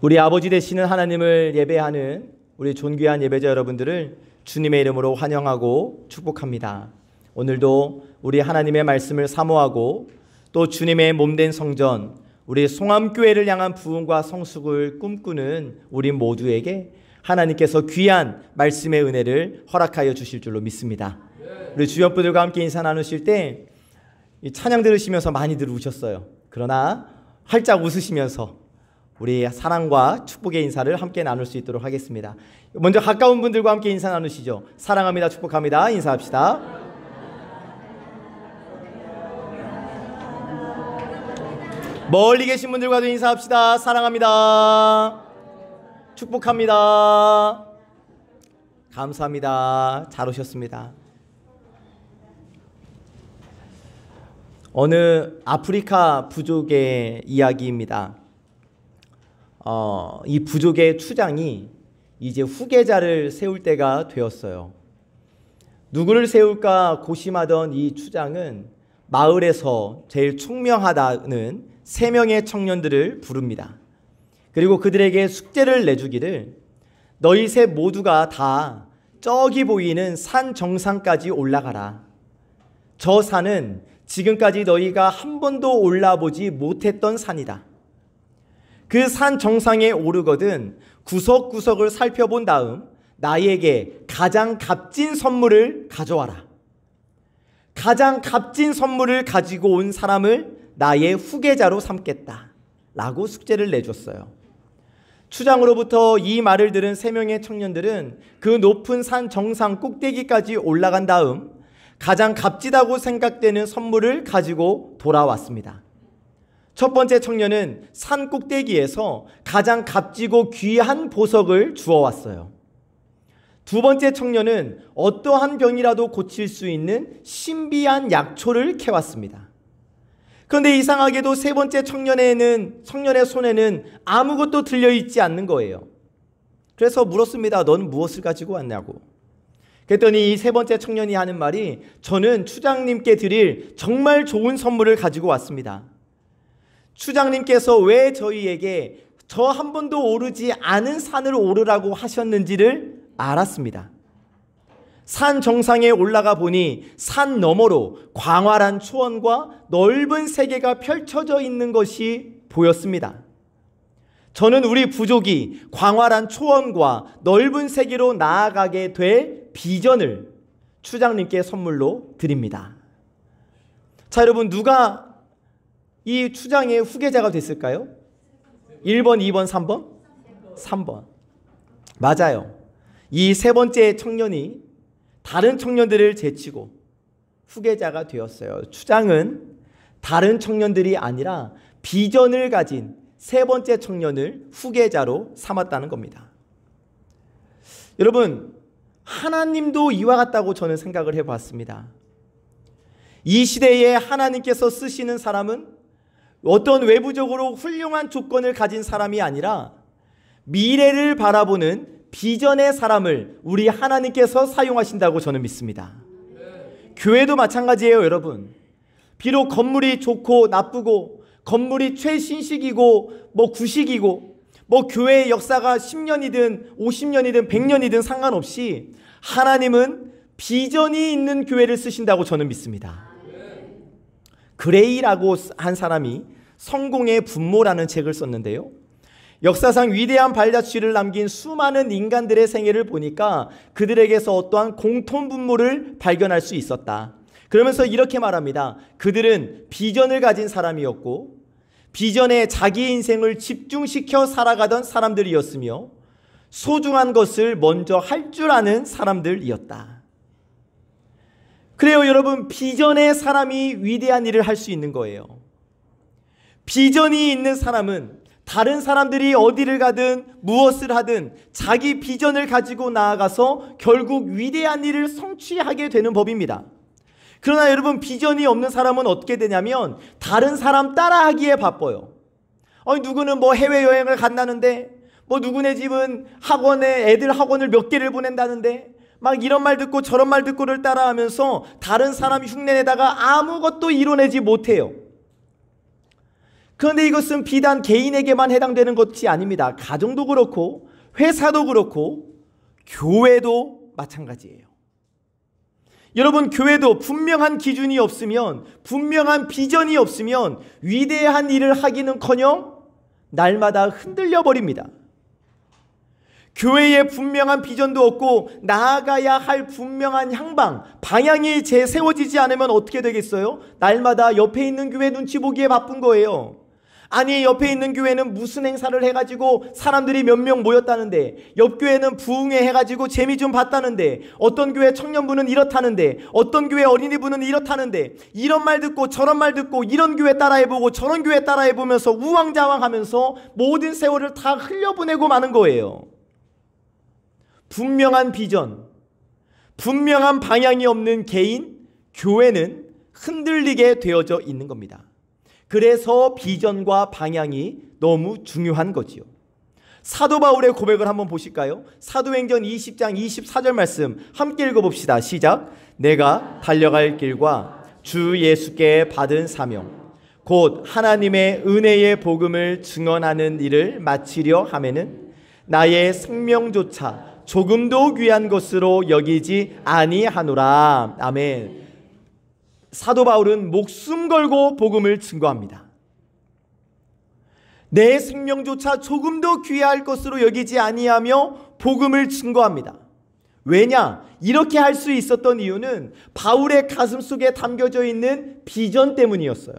우리 아버지 되시는 하나님을 예배하는 우리 존귀한 예배자 여러분들을 주님의 이름으로 환영하고 축복합니다. 오늘도 우리 하나님의 말씀을 사모하고 또 주님의 몸된 성전, 우리 송암교회를 향한 부흥과 성숙을 꿈꾸는 우리 모두에게 하나님께서 귀한 말씀의 은혜를 허락하여 주실 줄로 믿습니다. 우리 주변 분들과 함께 인사 나누실 때 찬양 들으시면서 많이들 우셨어요. 그러나 활짝 웃으시면서 우리 사랑과 축복의 인사를 함께 나눌 수 있도록 하겠습니다. 먼저 가까운 분들과 함께 인사 나누시죠. 사랑합니다, 축복합니다. 인사합시다. 멀리 계신 분들과도 인사합시다. 사랑합니다, 축복합니다. 감사합니다. 잘 오셨습니다. 어느 아프리카 부족의 이야기입니다. 이 부족의 추장이 이제 후계자를 세울 때가 되었어요. 누구를 세울까 고심하던 이 추장은 마을에서 제일 총명하다는 3명의 청년들을 부릅니다. 그리고 그들에게 숙제를 내주기를, 너희 셋 모두가 다 저기 보이는 산 정상까지 올라가라. 저 산은 지금까지 너희가 한 번도 올라보지 못했던 산이다. 그 산 정상에 오르거든 구석구석을 살펴본 다음 나에게 가장 값진 선물을 가져와라. 가장 값진 선물을 가지고 온 사람을 나의 후계자로 삼겠다 라고 숙제를 내줬어요. 추장으로부터 이 말을 들은 3명의 청년들은 그 높은 산 정상 꼭대기까지 올라간 다음 가장 값지다고 생각되는 선물을 가지고 돌아왔습니다. 첫 번째 청년은 산 꼭대기에서 가장 값지고 귀한 보석을 주워왔어요. 두 번째 청년은 어떠한 병이라도 고칠 수 있는 신비한 약초를 캐왔습니다. 그런데 이상하게도 세 번째 청년의 손에는 아무것도 들려있지 않는 거예요. 그래서 물었습니다. 너는 무엇을 가지고 왔냐고. 그랬더니 이 세 번째 청년이 하는 말이, 저는 추장님께 드릴 정말 좋은 선물을 가지고 왔습니다. 추장님께서 왜 저희에게 저 한 번도 오르지 않은 산을 오르라고 하셨는지를 알았습니다. 산 정상에 올라가 보니 산 너머로 광활한 초원과 넓은 세계가 펼쳐져 있는 것이 보였습니다. 저는 우리 부족이 광활한 초원과 넓은 세계로 나아가게 될 비전을 추장님께 선물로 드립니다. 자, 여러분, 누가 이 추장의 후계자가 됐을까요? 1번, 2번, 3번? 3번. 맞아요. 이 세 번째 청년이 다른 청년들을 제치고 후계자가 되었어요. 추장은 다른 청년들이 아니라 비전을 가진 세 번째 청년을 후계자로 삼았다는 겁니다. 여러분, 하나님도 이와 같다고 저는 생각을 해봤습니다. 이 시대에 하나님께서 쓰시는 사람은 어떤 외부적으로 훌륭한 조건을 가진 사람이 아니라 미래를 바라보는 비전의 사람을 우리 하나님께서 사용하신다고 저는 믿습니다. 교회도 마찬가지예요, 여러분. 비록 건물이 좋고 나쁘고 건물이 최신식이고 구식이고 교회의 역사가 10년이든 50년이든 100년이든 상관없이 하나님은 비전이 있는 교회를 쓰신다고 저는 믿습니다. 그레이라고 한 사람이 성공의 분모라는 책을 썼는데요, 역사상 위대한 발자취를 남긴 수많은 인간들의 생애를 보니까 그들에게서 어떠한 공통분모를 발견할 수 있었다. 그러면서 이렇게 말합니다. 그들은 비전을 가진 사람이었고 비전에 자기 인생을 집중시켜 살아가던 사람들이었으며 소중한 것을 먼저 할 줄 아는 사람들이었다. 그래요, 여러분. 비전의 사람이 위대한 일을 할 수 있는 거예요. 비전이 있는 사람은 다른 사람들이 어디를 가든 무엇을 하든 자기 비전을 가지고 나아가서 결국 위대한 일을 성취하게 되는 법입니다. 그러나 여러분, 비전이 없는 사람은 어떻게 되냐면 다른 사람 따라하기에 바빠요. 누구는 해외여행을 간다는데, 누구네 집은 애들 학원을 몇 개를 보낸다는데, 이런 말 듣고 저런 말 듣고를 따라하면서 다른 사람 흉내내다가 아무것도 이뤄내지 못해요. 그런데 이것은 비단 개인에게만 해당되는 것이 아닙니다. 가정도 그렇고 회사도 그렇고 교회도 마찬가지예요. 여러분, 교회도 분명한 기준이 없으면, 분명한 비전이 없으면 위대한 일을 하기는커녕 날마다 흔들려 버립니다. 교회에 분명한 비전도 없고 나아가야 할 분명한 향방, 방향이 세워지지 않으면 어떻게 되겠어요? 날마다 옆에 있는 교회 눈치 보기에 바쁜 거예요. 아니, 옆에 있는 교회는 무슨 행사를 해가지고 사람들이 몇 명 모였다는데, 옆 교회는 부흥회 해가지고 재미 좀 봤다는데, 어떤 교회 청년부는 이렇다는데, 어떤 교회 어린이부는 이렇다는데, 이런 말 듣고 저런 말 듣고 이런 교회 따라해보고 저런 교회 따라해보면서 우왕좌왕하면서 모든 세월을 다 흘려보내고 마는 거예요. 분명한 비전, 분명한 방향이 없는 개인, 교회는 흔들리게 되어져 있는 겁니다. 그래서 비전과 방향이 너무 중요한 거지요. 사도 바울의 고백을 한번 보실까요? 사도행전 20장 24절 말씀 함께 읽어봅시다. 시작. 내가 달려갈 길과 주 예수께 받은 사명 곧 하나님의 은혜의 복음을 증언하는 일을 마치려 하면은 나의 생명조차 조금도 귀한 것으로 여기지 아니하노라. 아멘. 사도 바울은 목숨 걸고 복음을 증거합니다. 내 생명조차 조금도 귀할 것으로 여기지 아니하며 복음을 증거합니다. 왜냐? 이렇게 할 수 있었던 이유는 바울의 가슴 속에 담겨져 있는 비전 때문이었어요.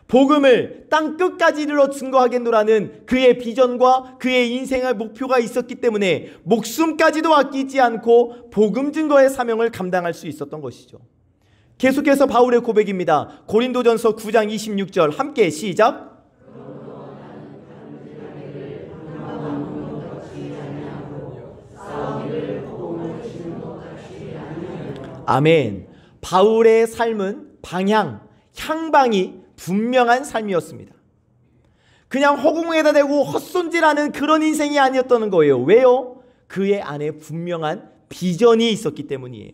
복음을 땅 끝까지 이르러 증거하겠노라는 그의 비전과 그의 인생의 목표가 있었기 때문에 목숨까지도 아끼지 않고 복음 증거의 사명을 감당할 수 있었던 것이죠. 계속해서 바울의 고백입니다. 고린도전서 9장 26절 함께 시작. 아멘. 바울의 삶은 방향, 향방이 분명한 삶이었습니다. 그냥 허공에다 대고 헛손질하는 그런 인생이 아니었다는 거예요. 왜요? 그의 안에 분명한 비전이 있었기 때문이에요.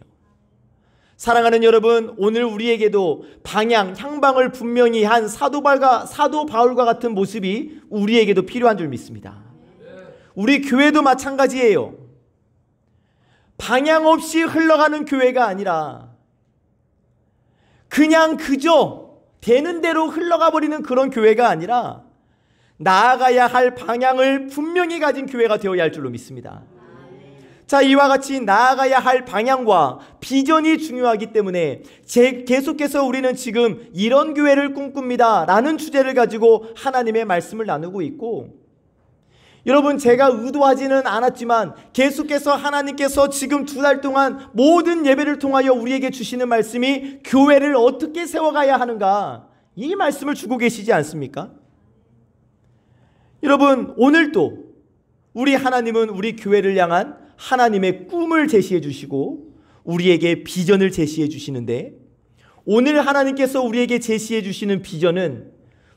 사랑하는 여러분, 오늘 우리에게도 방향, 향방을 분명히 한 사도 바울과 같은 모습이 우리에게도 필요한 줄 믿습니다. 우리 교회도 마찬가지예요. 방향 없이 흘러가는 교회가 아니라 그냥 그저 되는 대로 흘러가 버리는 그런 교회가 아니라 나아가야 할 방향을 분명히 가진 교회가 되어야 할 줄로 믿습니다. 자, 이와 같이 나아가야 할 방향과 비전이 중요하기 때문에 계속해서 우리는 지금 이런 교회를 꿈꿉니다 라는 주제를 가지고 하나님의 말씀을 나누고 있고, 여러분, 제가 의도하지는 않았지만 계속해서 하나님께서 지금 2달 동안 모든 예배를 통하여 우리에게 주시는 말씀이 교회를 어떻게 세워가야 하는가, 이 말씀을 주고 계시지 않습니까? 여러분, 오늘도 우리 하나님은 우리 교회를 향한 하나님의 꿈을 제시해 주시고 우리에게 비전을 제시해 주시는데, 오늘 하나님께서 우리에게 제시해 주시는 비전은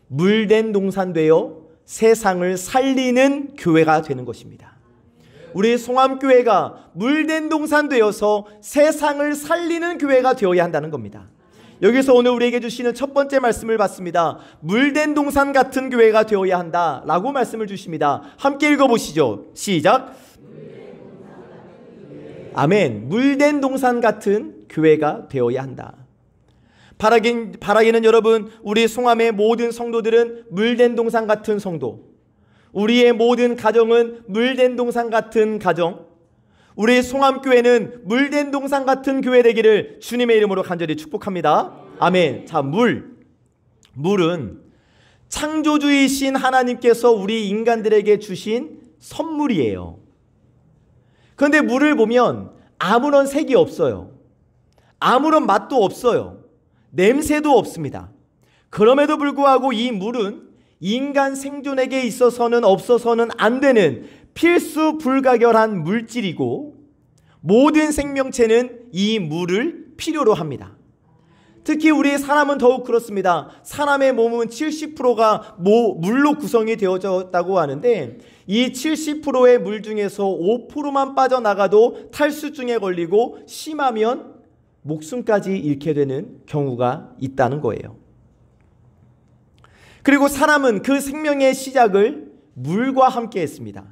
물된 동산 되어 세상을 살리는 교회가 되는 것입니다. 우리 송암교회가 물된 동산 되어서 세상을 살리는 교회가 되어야 한다는 겁니다. 여기서 오늘 우리에게 주시는 첫 번째 말씀을 받습니다. 물된 동산 같은 교회가 되어야 한다라고 말씀을 주십니다. 함께 읽어보시죠. 시작. 아멘. 물된 동산 같은 교회가 되어야 한다. 바라기는 여러분, 우리 송암의 모든 성도들은 물된 동산 같은 성도, 우리의 모든 가정은 물된 동산 같은 가정, 우리 송암교회는 물된 동산 같은 교회 되기를 주님의 이름으로 간절히 축복합니다. 아멘. 자, 물은 창조주이신 하나님께서 우리 인간들에게 주신 선물이에요. 그런데 물을 보면 아무런 색이 없어요. 아무런 맛도 없어요. 냄새도 없습니다. 그럼에도 불구하고 이 물은 인간 생존에게 있어서는 없어서는 안 되는 필수 불가결한 물질이고, 모든 생명체는 이 물을 필요로 합니다. 특히 우리 사람은 더욱 그렇습니다. 사람의 몸은 70%가 물로 구성이 되어졌다고 하는데, 이 70%의 물 중에서 5%만 빠져나가도 탈수증에 걸리고 심하면 목숨까지 잃게 되는 경우가 있다는 거예요. 그리고 사람은 그 생명의 시작을 물과 함께 했습니다.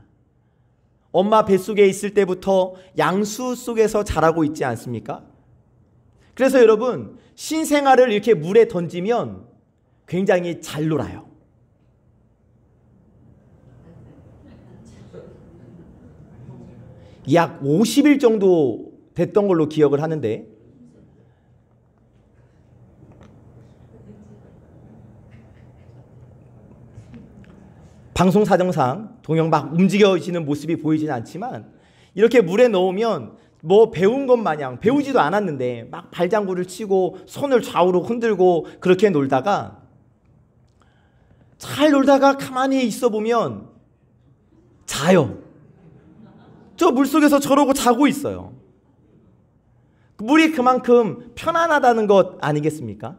엄마 뱃속에 있을 때부터 양수 속에서 자라고 있지 않습니까? 그래서 여러분, 신생아를 이렇게 물에 던지면 굉장히 잘 놀아요. 약 50일 정도 됐던 걸로 기억을 하는데, 방송 사정상 동영 막 움직여지는 모습이 보이지는 않지만 이렇게 물에 넣으면 뭐 배운 것 마냥, 배우지도 않았는데 막 발장구를 치고 손을 좌우로 흔들고 그렇게 놀다가, 잘 놀다가 가만히 있어 보면 자요. 저 물속에서 저러고 자고 있어요. 물이 그만큼 편안하다는 것 아니겠습니까?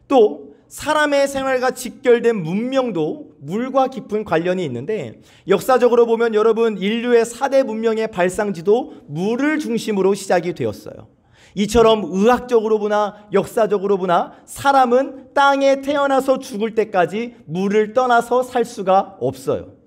또 사람의 생활과 직결된 문명도 물과 깊은 관련이 있는데, 역사적으로 보면 여러분, 인류의 4대 문명의 발상지도 물을 중심으로 시작이 되었어요. 이처럼 의학적으로 보나 역사적으로 보나 사람은 땅에 태어나서 죽을 때까지 물을 떠나서 살 수가 없어요.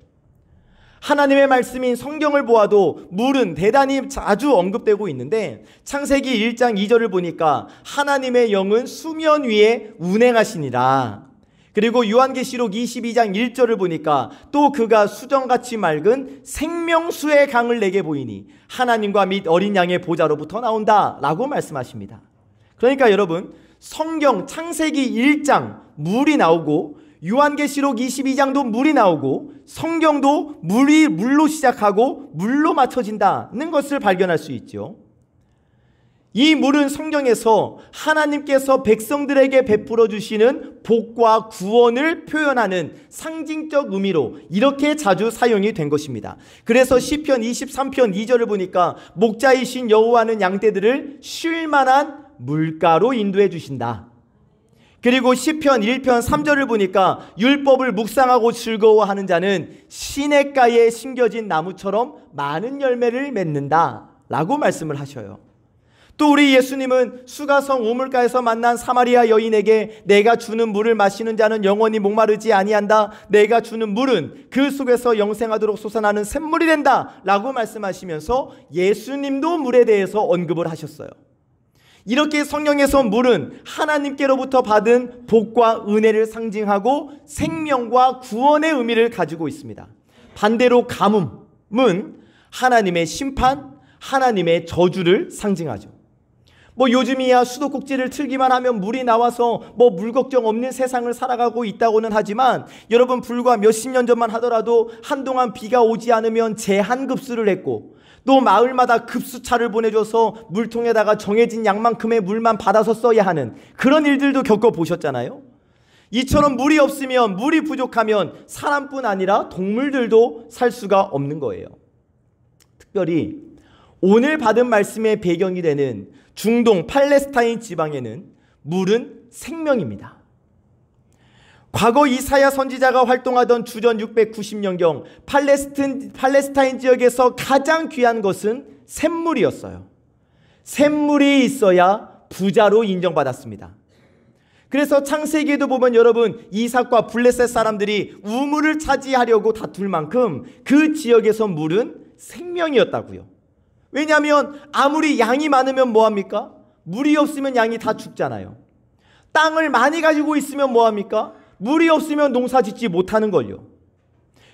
하나님의 말씀인 성경을 보아도 물은 대단히 자주 언급되고 있는데, 창세기 1장 2절을 보니까 하나님의 영은 수면 위에 운행하시니라. 그리고 요한계시록 22장 1절을 보니까 또 그가 수정같이 맑은 생명수의 강을 내게 보이니 하나님과 및 어린 양의 보좌로부터 나온다 라고 말씀하십니다. 그러니까 여러분, 성경 창세기 1장 물이 나오고 요한계시록 22장도 물이 나오고 성경도 물로 시작하고 물로 맞춰진다는 것을 발견할 수 있죠. 이 물은 성경에서 하나님께서 백성들에게 베풀어 주시는 복과 구원을 표현하는 상징적 의미로 이렇게 자주 사용이 된 것입니다. 그래서 시편 23편 2절을 보니까 목자이신 여호와는 양떼들을 쉴 만한 물가로 인도해 주신다. 그리고 시편 1편 3절을 보니까 율법을 묵상하고 즐거워하는 자는 시냇가에 심겨진 나무처럼 많은 열매를 맺는다 라고 말씀을 하셔요. 또 우리 예수님은 수가성 우물가에서 만난 사마리아 여인에게 내가 주는 물을 마시는 자는 영원히 목마르지 아니한다. 내가 주는 물은 그 속에서 영생하도록 솟아나는 샘물이 된다 라고 말씀하시면서 예수님도 물에 대해서 언급을 하셨어요. 이렇게 성경에서 물은 하나님께로부터 받은 복과 은혜를 상징하고 생명과 구원의 의미를 가지고 있습니다. 반대로 가뭄은 하나님의 심판, 하나님의 저주를 상징하죠. 요즘이야 수도꼭지를 틀기만 하면 물이 나와서 물 걱정 없는 세상을 살아가고 있다고는 하지만, 여러분, 불과 몇십 년 전만 하더라도 한동안 비가 오지 않으면 제한급수를 했고, 또 마을마다 급수차를 보내줘서 물통에다가 정해진 양만큼의 물만 받아서 써야 하는 그런 일들도 겪어보셨잖아요. 이처럼 물이 없으면, 물이 부족하면 사람뿐 아니라 동물들도 살 수가 없는 거예요. 특별히 오늘 받은 말씀의 배경이 되는 중동 팔레스타인 지방에는 물은 생명입니다. 과거 이사야 선지자가 활동하던 주전 690년경 팔레스타인 지역에서 가장 귀한 것은 샘물이었어요. 샘물이 있어야 부자로 인정받았습니다. 그래서 창세기에도 보면 여러분, 이삭과 블레셋 사람들이 우물을 차지하려고 다툴 만큼 그 지역에서 물은 생명이었다고요. 왜냐하면 아무리 양이 많으면 뭐합니까? 물이 없으면 양이 다 죽잖아요. 땅을 많이 가지고 있으면 뭐합니까? 물이 없으면 농사 짓지 못하는 걸요.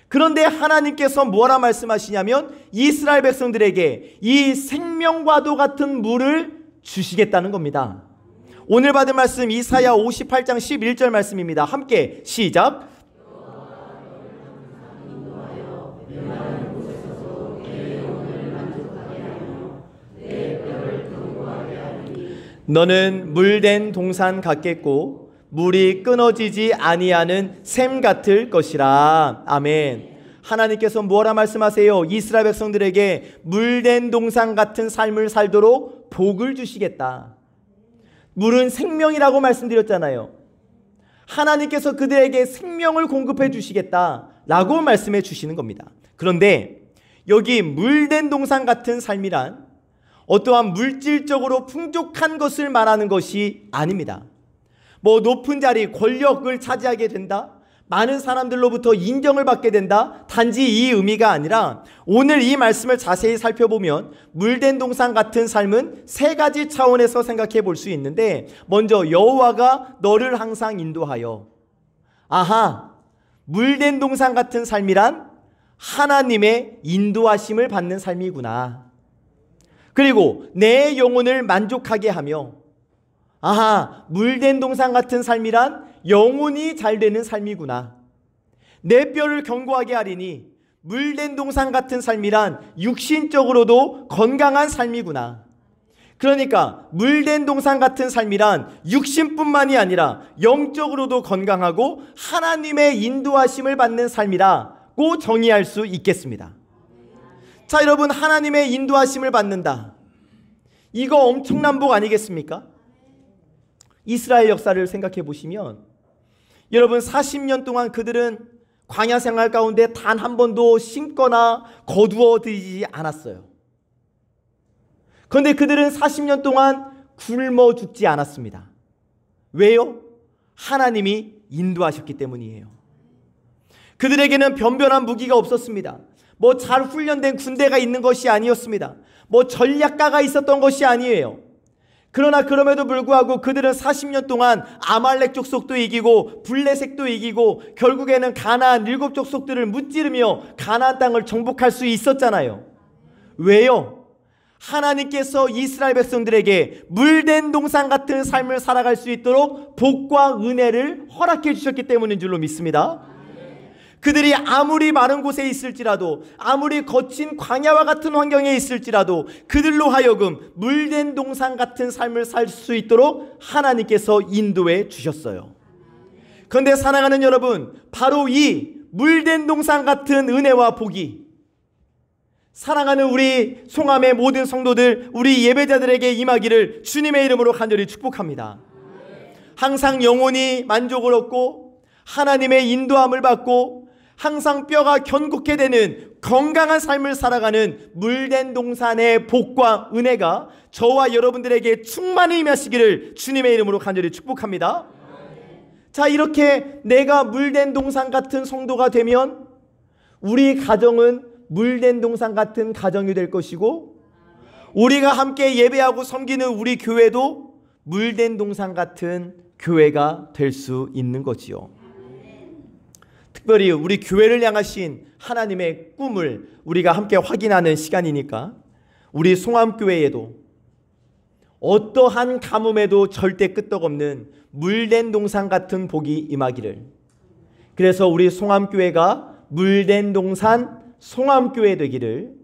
그런데 하나님께서 뭐라 말씀하시냐면 이스라엘 백성들에게 이 생명과도 같은 물을 주시겠다는 겁니다. 오늘 받은 말씀 이사야 58장 11절 말씀입니다. 함께 시작. 너는 물된 동산 같겠고 물이 끊어지지 아니하는 샘 같을 것이라. 아멘. 하나님께서 뭐라 말씀하세요? 이스라엘 백성들에게 물된 동산 같은 삶을 살도록 복을 주시겠다. 물은 생명이라고 말씀드렸잖아요. 하나님께서 그들에게 생명을 공급해 주시겠다라고 말씀해 주시는 겁니다. 그런데 여기 물된 동산 같은 삶이란 어떠한 물질적으로 풍족한 것을 말하는 것이 아닙니다. 뭐 높은 자리, 권력을 차지하게 된다, 많은 사람들로부터 인정을 받게 된다, 단지 이 의미가 아니라 오늘 이 말씀을 자세히 살펴보면 물된 동산 같은 삶은 세 가지 차원에서 생각해 볼 수 있는데, 먼저 여호와가 너를 항상 인도하여. 아하, 물된 동산 같은 삶이란 하나님의 인도하심을 받는 삶이구나. 그리고 내 영혼을 만족하게 하며, 아하, 물된 동산 같은 삶이란 영혼이 잘 되는 삶이구나. 내 뼈를 견고하게 하리니 물된 동산 같은 삶이란 육신적으로도 건강한 삶이구나. 그러니까 물된 동산 같은 삶이란 육신뿐만이 아니라 영적으로도 건강하고 하나님의 인도하심을 받는 삶이라고 정의할 수 있겠습니다. 자, 여러분, 하나님의 인도하심을 받는다, 이거 엄청난 복 아니겠습니까? 이스라엘 역사를 생각해 보시면 여러분, 40년 동안 그들은 광야 생활 가운데 단 한 번도 심거나 거두어들이지 않았어요. 그런데 그들은 40년 동안 굶어 죽지 않았습니다. 왜요? 하나님이 인도하셨기 때문이에요. 그들에게는 변변한 무기가 없었습니다. 뭐 잘 훈련된 군대가 있는 것이 아니었습니다. 뭐 전략가가 있었던 것이 아니에요. 그러나 그럼에도 불구하고 그들은 40년 동안 아말렉 족속도 이기고 블레셋도 이기고 결국에는 가나안 7 족속들을 무찌르며 가나안 땅을 정복할 수 있었잖아요. 왜요? 하나님께서 이스라엘 백성들에게 물된 동산 같은 삶을 살아갈 수 있도록 복과 은혜를 허락해 주셨기 때문인 줄로 믿습니다. 그들이 아무리 마른 곳에 있을지라도, 아무리 거친 광야와 같은 환경에 있을지라도 그들로 하여금 물된 동산 같은 삶을 살 수 있도록 하나님께서 인도해 주셨어요. 그런데 사랑하는 여러분, 바로 이 물된 동산 같은 은혜와 복이 사랑하는 우리 송암의 모든 성도들, 우리 예배자들에게 임하기를 주님의 이름으로 간절히 축복합니다. 항상 영혼이 만족을 얻고 하나님의 인도함을 받고 항상 뼈가 견고케 되는 건강한 삶을 살아가는 물된 동산의 복과 은혜가 저와 여러분들에게 충만히 임하시기를 주님의 이름으로 간절히 축복합니다. 자, 이렇게 내가 물된 동산 같은 성도가 되면 우리 가정은 물된 동산 같은 가정이 될 것이고, 우리가 함께 예배하고 섬기는 우리 교회도 물된 동산 같은 교회가 될 수 있는 거지요. 특별히 우리 교회를 향하신 하나님의 꿈을 우리가 함께 확인하는 시간이니까 우리 송암교회에도 어떠한 가뭄에도 절대 끄떡없는 물된 동산 같은 복이 임하기를, 그래서 우리 송암교회가 물된 동산 송암교회 되기를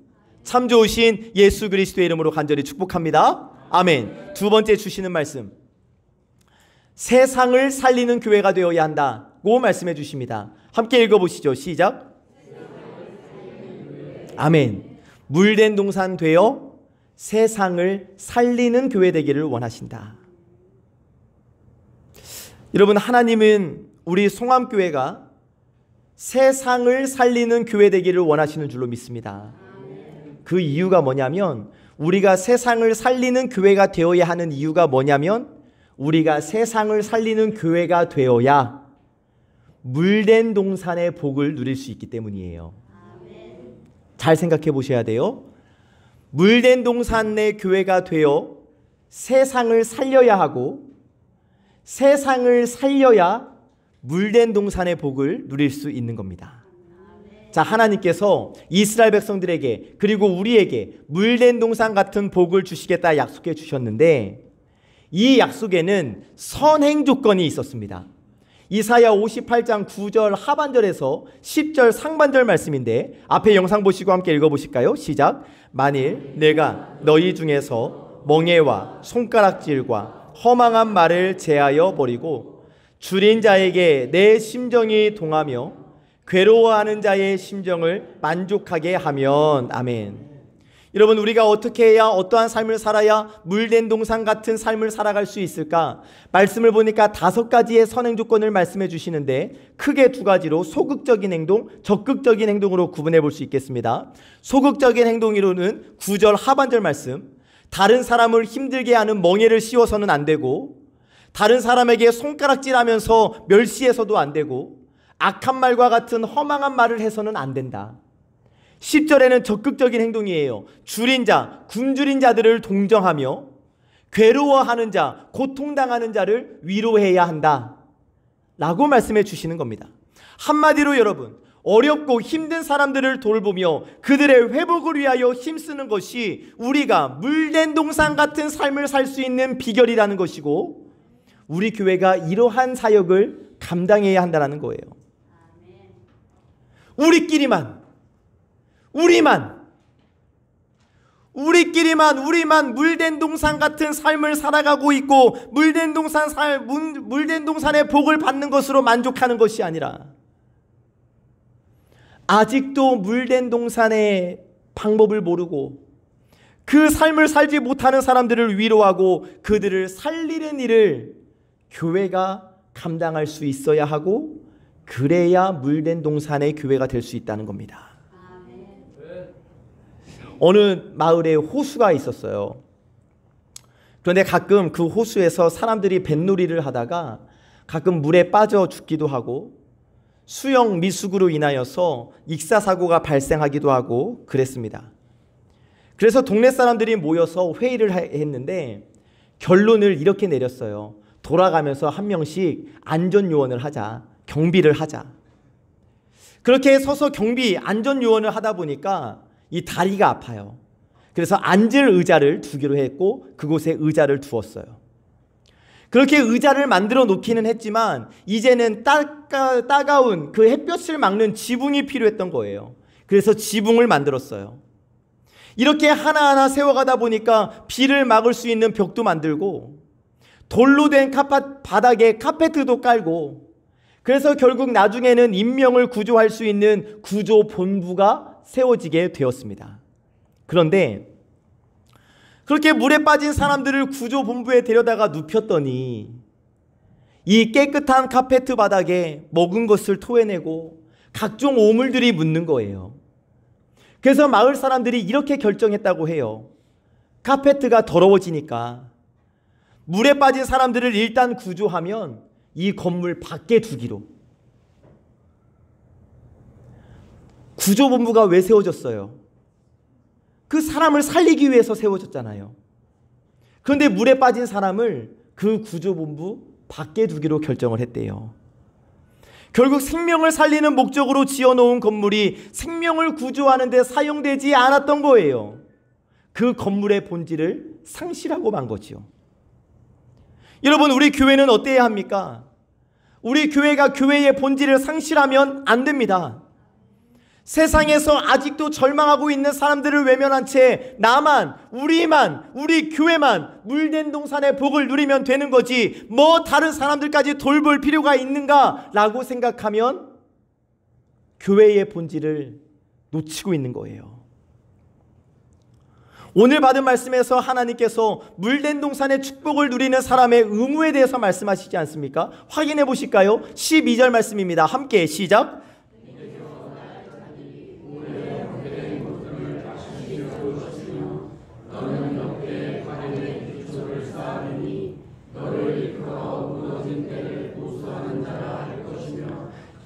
참 좋으신 예수 그리스도의 이름으로 간절히 축복합니다. 아멘. 두 번째 주시는 말씀, 세상을 살리는 교회가 되어야 한다고 말씀해 주십니다. 함께 읽어보시죠. 시작. 아멘. 물된 동산 되어 세상을 살리는 교회 되기를 원하신다. 여러분, 하나님은 우리 송암교회가 세상을 살리는 교회 되기를 원하시는 줄로 믿습니다. 그 이유가 뭐냐면, 우리가 세상을 살리는 교회가 되어야 하는 이유가 뭐냐면, 우리가 세상을 살리는 교회가 되어야 물된 동산의 복을 누릴 수 있기 때문이에요. 잘 생각해 보셔야 돼요. 물된 동산의 교회가 되어 세상을 살려야 하고, 세상을 살려야 물된 동산의 복을 누릴 수 있는 겁니다. 자, 하나님께서 이스라엘 백성들에게 그리고 우리에게 물된 동산 같은 복을 주시겠다 약속해 주셨는데, 이 약속에는 선행 조건이 있었습니다. 이사야 58장 9절 하반절에서 10절 상반절 말씀인데, 앞에 영상 보시고 함께 읽어보실까요? 시작. 만일 내가 너희 중에서 멍에와 손가락질과 허망한 말을 제하여 버리고 줄인 자에게 내 심정이 동하며 괴로워하는 자의 심정을 만족하게 하면. 아멘. 여러분, 우리가 어떻게 해야, 어떠한 삶을 살아야 물된 동산 같은 삶을 살아갈 수 있을까? 말씀을 보니까 5가지의 선행 조건을 말씀해 주시는데, 크게 2가지로 소극적인 행동, 적극적인 행동으로 구분해 볼 수 있겠습니다. 소극적인 행동으로는 9절 하반절 말씀, 다른 사람을 힘들게 하는 멍에를 씌워서는 안 되고, 다른 사람에게 손가락질하면서 멸시해서도 안 되고 악한 말과 같은 허망한 말을 해서는 안 된다. 10절에는 적극적인 행동이에요. 줄인 자, 굶주린 자들을 동정하며 괴로워하는 자, 고통당하는 자를 위로해야 한다 라고 말씀해 주시는 겁니다. 한마디로 여러분, 어렵고 힘든 사람들을 돌보며 그들의 회복을 위하여 힘쓰는 것이 우리가 물된 동산 같은 삶을 살 수 있는 비결이라는 것이고, 우리 교회가 이러한 사역을 감당해야 한다는 거예요. 우리만 물된 동산 같은 삶을 살아가고 있고 물된 동산의 복을 받는 것으로 만족하는 것이 아니라, 아직도 물된 동산의 방법을 모르고 그 삶을 살지 못하는 사람들을 위로하고 그들을 살리는 일을 교회가 감당할 수 있어야 하고, 그래야 물된 동산의 교회가 될 수 있다는 겁니다. 어느 마을에 호수가 있었어요. 그런데 가끔 그 호수에서 사람들이 뱃놀이를 하다가 가끔 물에 빠져 죽기도 하고 수영 미숙으로 인하여서 익사사고가 발생하기도 하고 그랬습니다. 그래서 동네 사람들이 모여서 회의를 했는데 결론을 이렇게 내렸어요. 돌아가면서 한 명씩 안전요원을 하자, 경비를 하자. 그렇게 서서 경비, 안전요원을 하다 보니까 이 다리가 아파요. 그래서 앉을 의자를 두기로 했고 그곳에 의자를 두었어요. 그렇게 의자를 만들어 놓기는 했지만 이제는 따가운 그 햇볕을 막는 지붕이 필요했던 거예요. 그래서 지붕을 만들었어요. 이렇게 하나하나 세워가다 보니까 비를 막을 수 있는 벽도 만들고 돌로 된 바닥에 카페트도 깔고, 그래서 결국 나중에는 인명을 구조할 수 있는 구조본부가 세워지게 되었습니다. 그런데 그렇게 물에 빠진 사람들을 구조본부에 데려다가 눕혔더니 이 깨끗한 카페트 바닥에 먹은 것을 토해내고 각종 오물들이 묻는 거예요. 그래서 마을 사람들이 이렇게 결정했다고 해요. 카페트가 더러워지니까 물에 빠진 사람들을 일단 구조하면 이 건물 밖에 두기로. 구조본부가 왜 세워졌어요? 그 사람을 살리기 위해서 세워졌잖아요. 그런데 물에 빠진 사람을 그 구조본부 밖에 두기로 결정을 했대요. 결국 생명을 살리는 목적으로 지어놓은 건물이 생명을 구조하는 데 사용되지 않았던 거예요. 그 건물의 본질을 상실하고 만 거지요. 여러분, 우리 교회는 어때야 합니까? 우리 교회가 교회의 본질을 상실하면 안 됩니다. 세상에서 아직도 절망하고 있는 사람들을 외면한 채 우리 교회만 물된 동산의 복을 누리면 되는 거지, 뭐 다른 사람들까지 돌볼 필요가 있는가라고 생각하면 교회의 본질을 놓치고 있는 거예요. 오늘 받은 말씀에서 하나님께서 물된 동산의 축복을 누리는 사람의 의무에 대해서 말씀하시지 않습니까? 확인해 보실까요? 12절 말씀입니다. 함께 시작.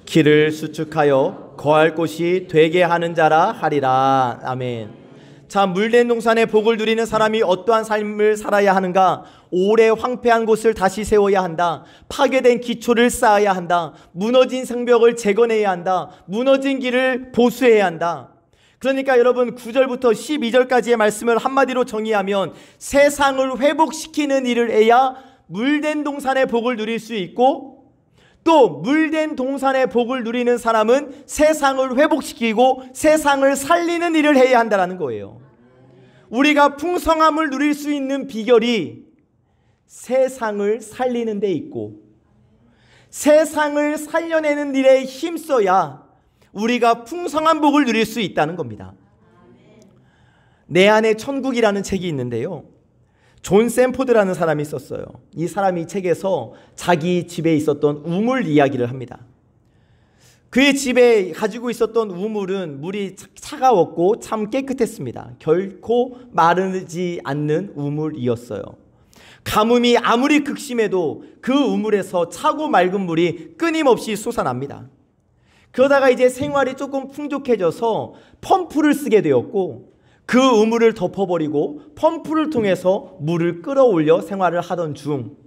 길을 수축하여 거할 곳이 되게 하는 자라 하리라. 아멘. 자, 물된 동산의 복을 누리는 사람이 어떠한 삶을 살아야 하는가? 오래 황폐한 곳을 다시 세워야 한다. 파괴된 기초를 쌓아야 한다. 무너진 성벽을 재건해야 한다. 무너진 길을 보수해야 한다. 그러니까 여러분, 9절부터 12절까지의 말씀을 한마디로 정의하면 세상을 회복시키는 일을 해야 물된 동산의 복을 누릴 수 있고, 또 물된 동산의 복을 누리는 사람은 세상을 회복시키고 세상을 살리는 일을 해야 한다는 거예요. 우리가 풍성함을 누릴 수 있는 비결이 세상을 살리는 데 있고, 세상을 살려내는 일에 힘써야 우리가 풍성한 복을 누릴 수 있다는 겁니다. 내 안에 천국이라는 책이 있는데요, 존 샌포드라는 사람이 썼어요. 이 사람이 책에서 자기 집에 있었던 우물 이야기를 합니다. 그의 집에 가지고 있었던 우물은 물이 차가웠고 참 깨끗했습니다. 결코 마르지 않는 우물이었어요. 가뭄이 아무리 극심해도 그 우물에서 차고 맑은 물이 끊임없이 솟아납니다. 그러다가 이제 생활이 조금 풍족해져서 펌프를 쓰게 되었고, 그 우물을 덮어버리고 펌프를 통해서 물을 끌어올려 생활을 하던 중,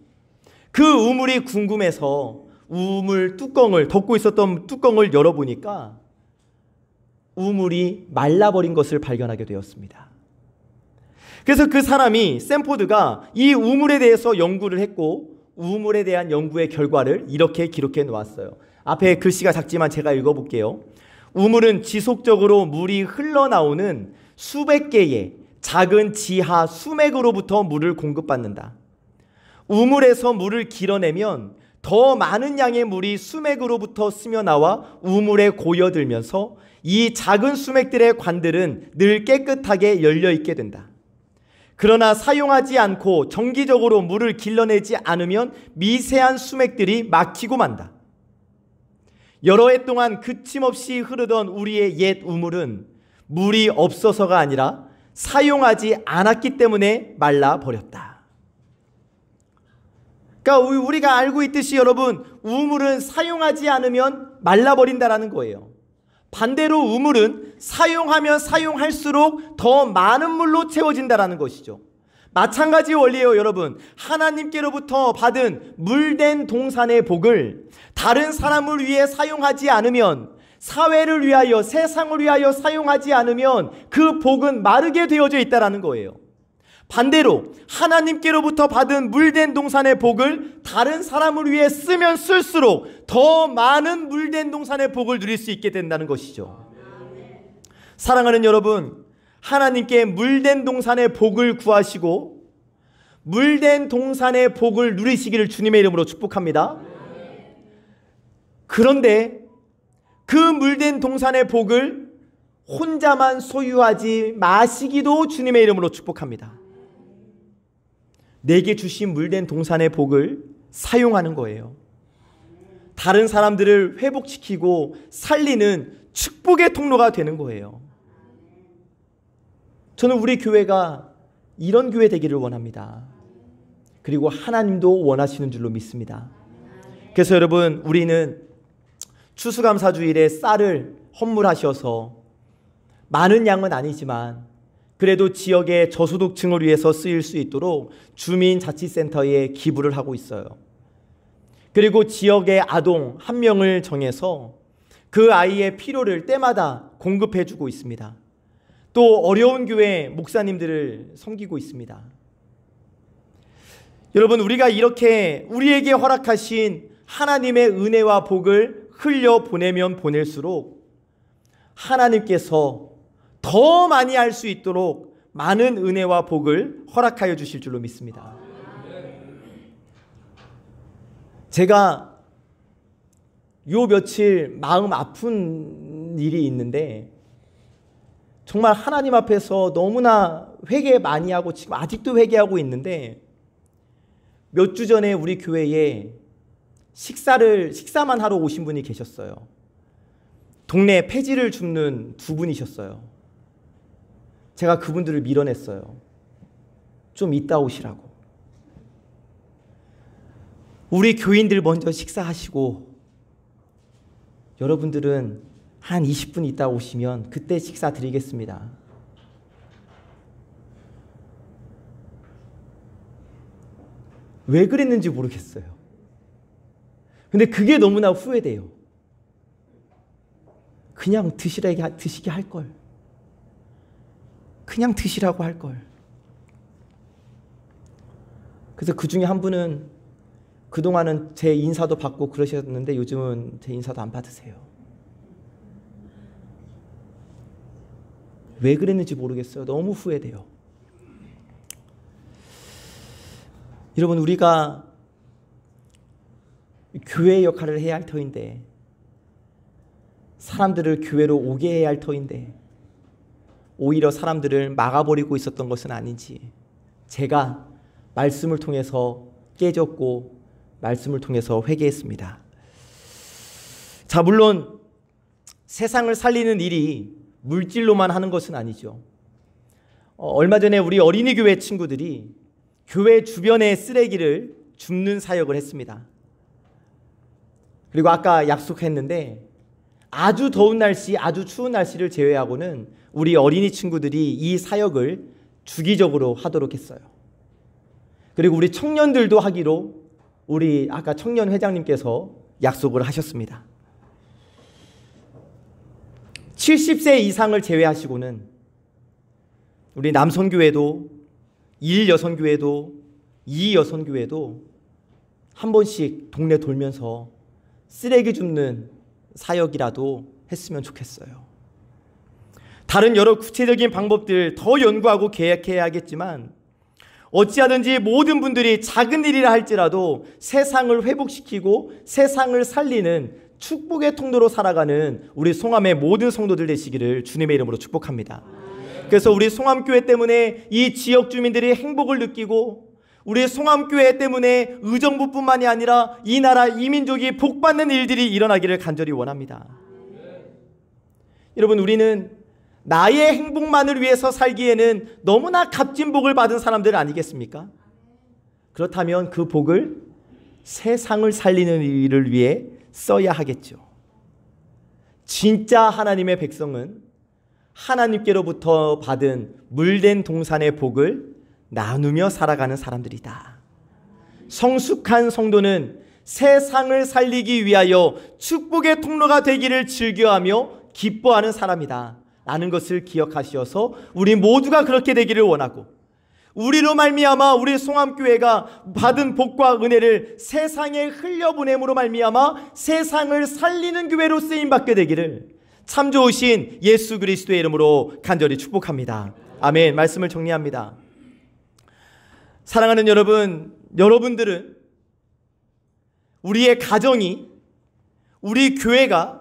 그 우물이 궁금해서 우물 뚜껑을, 덮고 있었던 뚜껑을 열어보니까 우물이 말라버린 것을 발견하게 되었습니다. 그래서 그 사람이, 샌포드가 이 우물에 대해서 연구를 했고, 우물에 대한 연구의 결과를 이렇게 기록해 놓았어요. 앞에 글씨가 작지만 제가 읽어볼게요. 우물은 지속적으로 물이 흘러나오는 수백 개의 작은 지하 수맥으로부터 물을 공급받는다. 우물에서 물을 길어내면 더 많은 양의 물이 수맥으로부터 스며나와 우물에 고여들면서 이 작은 수맥들의 관들은 늘 깨끗하게 열려있게 된다. 그러나 사용하지 않고 정기적으로 물을 길러내지 않으면 미세한 수맥들이 막히고 만다. 여러 해 동안 그침없이 흐르던 우리의 옛 우물은 물이 없어서가 아니라 사용하지 않았기 때문에 말라버렸다. 그러니까 우리가 알고 있듯이 여러분, 우물은 사용하지 않으면 말라버린다라는 거예요. 반대로 우물은 사용하면 사용할수록 더 많은 물로 채워진다라는 것이죠. 마찬가지 원리예요, 여러분. 하나님께로부터 받은 물된 동산의 복을 다른 사람을 위해 사용하지 않으면, 사회를 위하여, 세상을 위하여 사용하지 않으면 그 복은 마르게 되어져 있다라는 거예요. 반대로 하나님께로부터 받은 물된 동산의 복을 다른 사람을 위해 쓰면 쓸수록 더 많은 물된 동산의 복을 누릴 수 있게 된다는 것이죠. 사랑하는 여러분, 하나님께 물된 동산의 복을 구하시고 물된 동산의 복을 누리시기를 주님의 이름으로 축복합니다. 그런데 그 물된 동산의 복을 혼자만 소유하지 마시기도 주님의 이름으로 축복합니다. 내게 주신 물된 동산의 복을 사용하는 거예요. 다른 사람들을 회복시키고 살리는 축복의 통로가 되는 거예요. 저는 우리 교회가 이런 교회 되기를 원합니다. 그리고 하나님도 원하시는 줄로 믿습니다. 그래서 여러분, 우리는 추수감사주일에 쌀을 헌물하셔서 많은 양은 아니지만 그래도 지역의 저소득층을 위해서 쓰일 수 있도록 주민자치센터에 기부를 하고 있어요. 그리고 지역의 아동 1명을 정해서 그 아이의 필요를 때마다 공급해주고 있습니다. 또 어려운 교회 목사님들을 섬기고 있습니다. 여러분, 우리가 이렇게 우리에게 허락하신 하나님의 은혜와 복을 흘려보내면 보낼수록 하나님께서 더 많이 할 수 있도록 많은 은혜와 복을 허락하여 주실 줄로 믿습니다. 제가 요 며칠 마음 아픈 일이 있는데, 정말 하나님 앞에서 너무나 회개 많이 하고 지금 아직도 회개하고 있는데, 몇 주 전에 우리 교회에 식사만 하러 오신 분이 계셨어요. 동네 폐지를 줍는 두 분이셨어요. 제가 그분들을 밀어냈어요. 좀 이따 오시라고. 우리 교인들 먼저 식사하시고 여러분들은 한 20분 있다 오시면 그때 식사 드리겠습니다. 왜 그랬는지 모르겠어요. 근데 그게 너무나 후회돼요. 그냥 드시게 할 걸. 그냥 드시라고 할 걸. 그래서 그 중에 한 분은 그동안은 제 인사도 받고 그러셨는데 요즘은 제 인사도 안 받으세요. 왜 그랬는지 모르겠어요. 너무 후회돼요. 여러분, 우리가 교회의 역할을 해야 할 터인데, 사람들을 교회로 오게 해야 할 터인데 오히려 사람들을 막아버리고 있었던 것은 아닌지, 제가 말씀을 통해서 깨졌고 말씀을 통해서 회개했습니다. 자, 물론 세상을 살리는 일이 물질로만 하는 것은 아니죠. 얼마 전에 우리 어린이 교회 친구들이 교회 주변의 쓰레기를 줍는 사역을 했습니다. 그리고 아까 약속했는데 아주 더운 날씨, 아주 추운 날씨를 제외하고는 우리 어린이 친구들이 이 사역을 주기적으로 하도록 했어요. 그리고 우리 청년들도 하기로 우리 아까 청년 회장님께서 약속을 하셨습니다. 70세 이상을 제외하시고는 우리 남선교회도, 1여선교회도, 2여선교회도 한 번씩 동네 돌면서 쓰레기 줍는 사역이라도 했으면 좋겠어요. 다른 여러 구체적인 방법들 더 연구하고 계획해야겠지만 어찌하든지 모든 분들이 작은 일이라 할지라도 세상을 회복시키고 세상을 살리는 축복의 통로로 살아가는 우리 송암의 모든 성도들 되시기를 주님의 이름으로 축복합니다. 그래서 우리 송암교회 때문에 이 지역 주민들이 행복을 느끼고 우리 송암교회 때문에 의정부뿐만이 아니라 이 나라 이 민족이 복받는 일들이 일어나기를 간절히 원합니다. 여러분, 우리는 나의 행복만을 위해서 살기에는 너무나 값진 복을 받은 사람들 아니겠습니까? 그렇다면 그 복을 세상을 살리는 일을 위해 써야 하겠죠. 진짜 하나님의 백성은 하나님께로부터 받은 물된 동산의 복을 나누며 살아가는 사람들이다. 성숙한 성도는 세상을 살리기 위하여 축복의 통로가 되기를 즐겨하며 기뻐하는 사람이다 라는 것을 기억하시어서 우리 모두가 그렇게 되기를 원하고, 우리로 말미암아 우리 송암교회가 받은 복과 은혜를 세상에 흘려보냄으로 말미암아 세상을 살리는 교회로 쓰임받게 되기를 참 좋으신 예수 그리스도의 이름으로 간절히 축복합니다. 아멘. 말씀을 정리합니다. 사랑하는 여러분, 여러분들은 우리의 가정이, 우리 교회가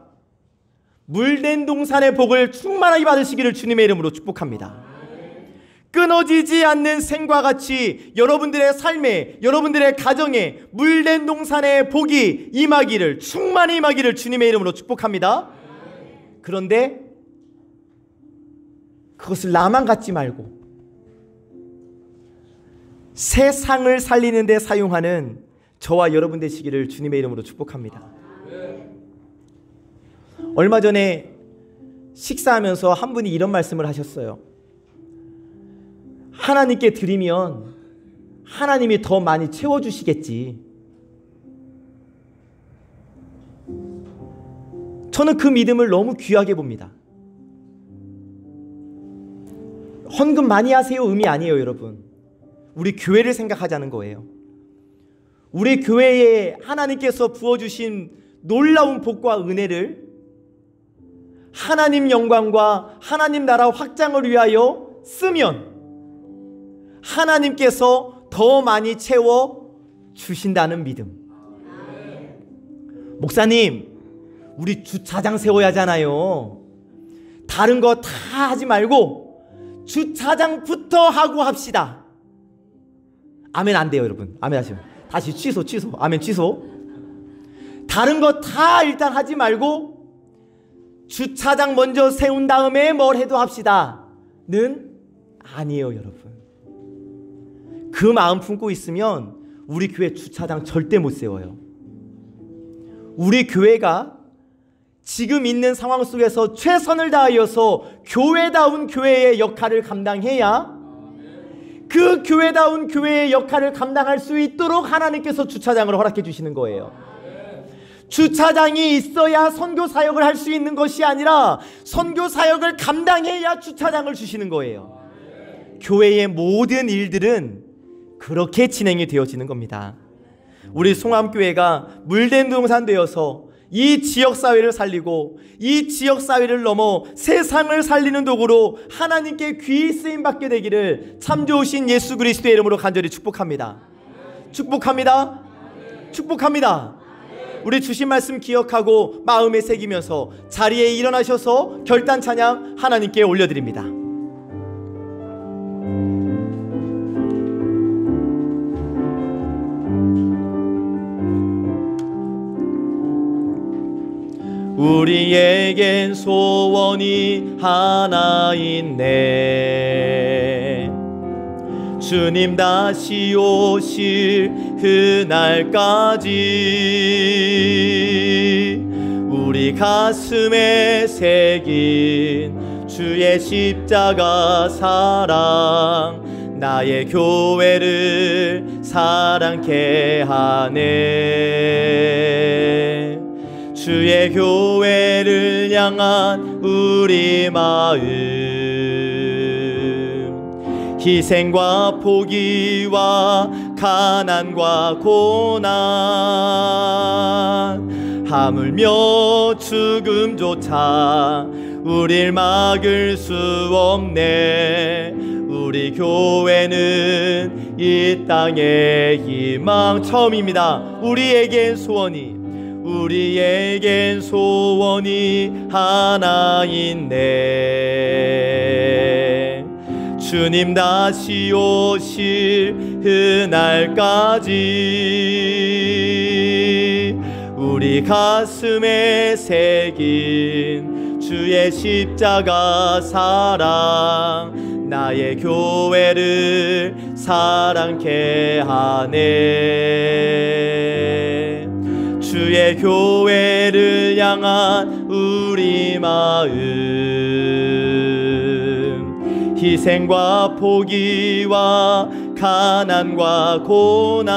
물된 동산의 복을 충만하게 받으시기를 주님의 이름으로 축복합니다. 끊어지지 않는 샘과 같이 여러분들의 삶에, 여러분들의 가정에 물된 동산의 복이 임하기를, 충만히 임하기를 주님의 이름으로 축복합니다. 그런데 그것을 나만 갖지 말고 세상을 살리는 데 사용하는 저와 여러분 되시기를 주님의 이름으로 축복합니다. 얼마 전에 식사하면서 한 분이 이런 말씀을 하셨어요. 하나님께 드리면 하나님이 더 많이 채워주시겠지. 저는 그 믿음을 너무 귀하게 봅니다. 헌금 많이 하세요 의미 아니에요, 여러분. 우리 교회를 생각하자는 거예요. 우리 교회에 하나님께서 부어주신 놀라운 복과 은혜를 하나님 영광과 하나님 나라 확장을 위하여 쓰면 하나님께서 더 많이 채워 주신다는 믿음. 목사님, 우리 주차장 세워야 하잖아요. 다른 거 다 하지 말고 주차장부터 하고 합시다. 아멘 안 돼요, 여러분. 아멘 하시면 다시 취소. 아멘 취소. 다른 거 다 일단 하지 말고 주차장 먼저 세운 다음에 뭘 해도 합시다는 아니에요, 여러분. 그 마음 품고 있으면 우리 교회 주차장 절대 못 세워요. 우리 교회가 지금 있는 상황 속에서 최선을 다하여서 교회다운 교회의 역할을 감당해야 그 교회다운 교회의 역할을 감당할 수 있도록 하나님께서 주차장을 허락해 주시는 거예요. 주차장이 있어야 선교 사역을 할 수 있는 것이 아니라 선교 사역을 감당해야 주차장을 주시는 거예요. 교회의 모든 일들은 그렇게 진행이 되어지는 겁니다. 우리 송암교회가 물된 동산 되어서 이 지역사회를 살리고 이 지역사회를 넘어 세상을 살리는 도구로 하나님께 귀히 쓰임받게 되기를 참 좋으신 예수 그리스도의 이름으로 간절히 축복합니다. 축복합니다. 축복합니다. 우리 주신 말씀 기억하고 마음에 새기면서 자리에 일어나셔서 결단 찬양 하나님께 올려드립니다. 우리에겐 소원이 하나 있네. 주님 다시 오실 그날까지 우리 가슴에 새긴 주의 십자가 사랑 나의 교회를 사랑케 하네. 주의 교회를 향한 우리 마음 희생과 포기와 가난과 고난 하물며 죽음조차 우릴 막을 수 없네. 우리 교회는 이 땅의 희망. 처음입니다. 우리에겐 소원이 하나 있네. 주님 다시 오실 그날까지 우리 가슴에 새긴 주의 십자가 사랑 나의 교회를 사랑케 하네. 주의 교회를 향한 우리 마음 희생과 포기와 가난과 고난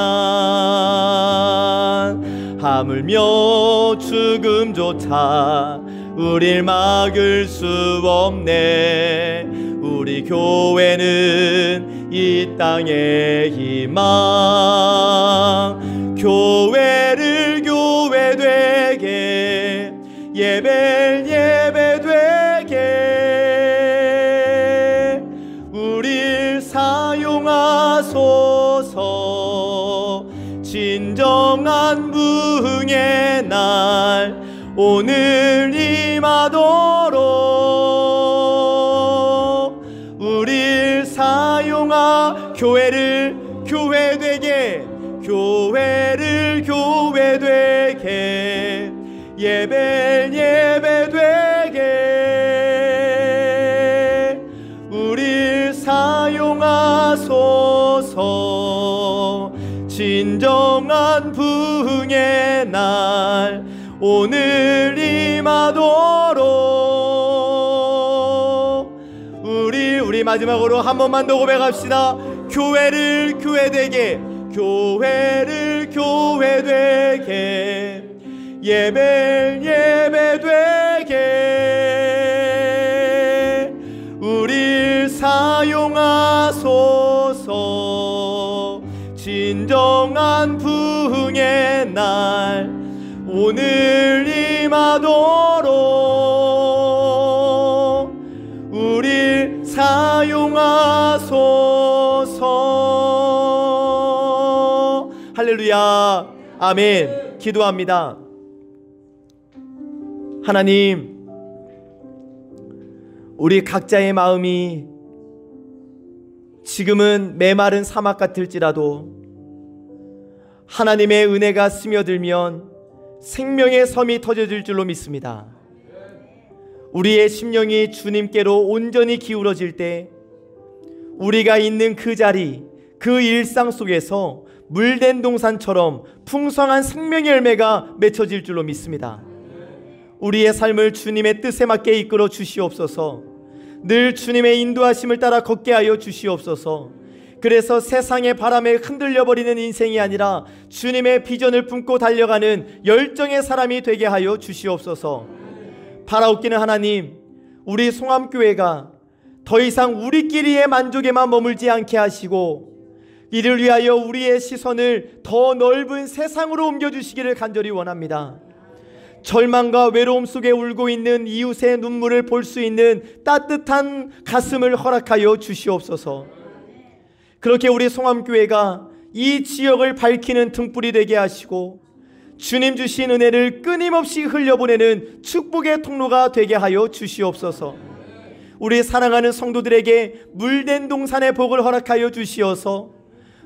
하물며 죽음조차 우릴 막을 수 없네. 우리 교회는 이 땅의 희망. 교회를 교회 되게 예배 되게 우릴 사용하소서. 진정한 부흥의 날 오늘 임하도록 우릴 사용하 교회를 교회 되게 예배 되게 우릴 사용하소서. 진정한 부흥의 날 오늘 임하도록 우리 마지막으로 한 번만 더 고백합시다. 교회를 교회 되게 예배 되게 우릴 사용하소서. 진정한 부흥의 날 오늘 임하도록 우릴 사용하소서. 할렐루야. 아멘. 기도합니다. 하나님, 우리 각자의 마음이 지금은 메마른 사막 같을지라도 하나님의 은혜가 스며들면 생명의 섬이 터져질 줄로 믿습니다. 우리의 심령이 주님께로 온전히 기울어질 때 우리가 있는 그 자리, 그 일상 속에서 물된 동산처럼 풍성한 생명의 열매가 맺혀질 줄로 믿습니다. 우리의 삶을 주님의 뜻에 맞게 이끌어 주시옵소서. 늘 주님의 인도하심을 따라 걷게 하여 주시옵소서. 그래서 세상의 바람에 흔들려버리는 인생이 아니라 주님의 비전을 품고 달려가는 열정의 사람이 되게 하여 주시옵소서. 바라옵기는 하나님, 우리 송암교회가 더 이상 우리끼리의 만족에만 머물지 않게 하시고 이를 위하여 우리의 시선을 더 넓은 세상으로 옮겨주시기를 간절히 원합니다. 절망과 외로움 속에 울고 있는 이웃의 눈물을 볼 수 있는 따뜻한 가슴을 허락하여 주시옵소서. 그렇게 우리 송암교회가 이 지역을 밝히는 등불이 되게 하시고 주님 주신 은혜를 끊임없이 흘려보내는 축복의 통로가 되게 하여 주시옵소서. 우리 사랑하는 성도들에게 물된 동산의 복을 허락하여 주시어서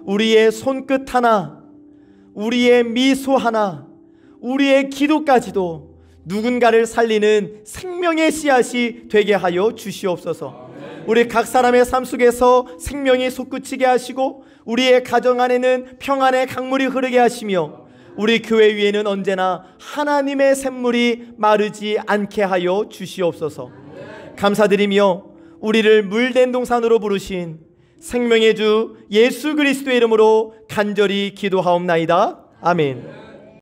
우리의 손끝 하나, 우리의 미소 하나, 우리의 기도까지도 누군가를 살리는 생명의 씨앗이 되게 하여 주시옵소서. 우리 각 사람의 삶 속에서 생명이 솟구치게 하시고 우리의 가정 안에는 평안의 강물이 흐르게 하시며 우리 교회 위에는 언제나 하나님의 샘물이 마르지 않게 하여 주시옵소서. 감사드리며 우리를 물된 동산으로 부르신 생명의 주 예수 그리스도의 이름으로 간절히 기도하옵나이다. 아멘.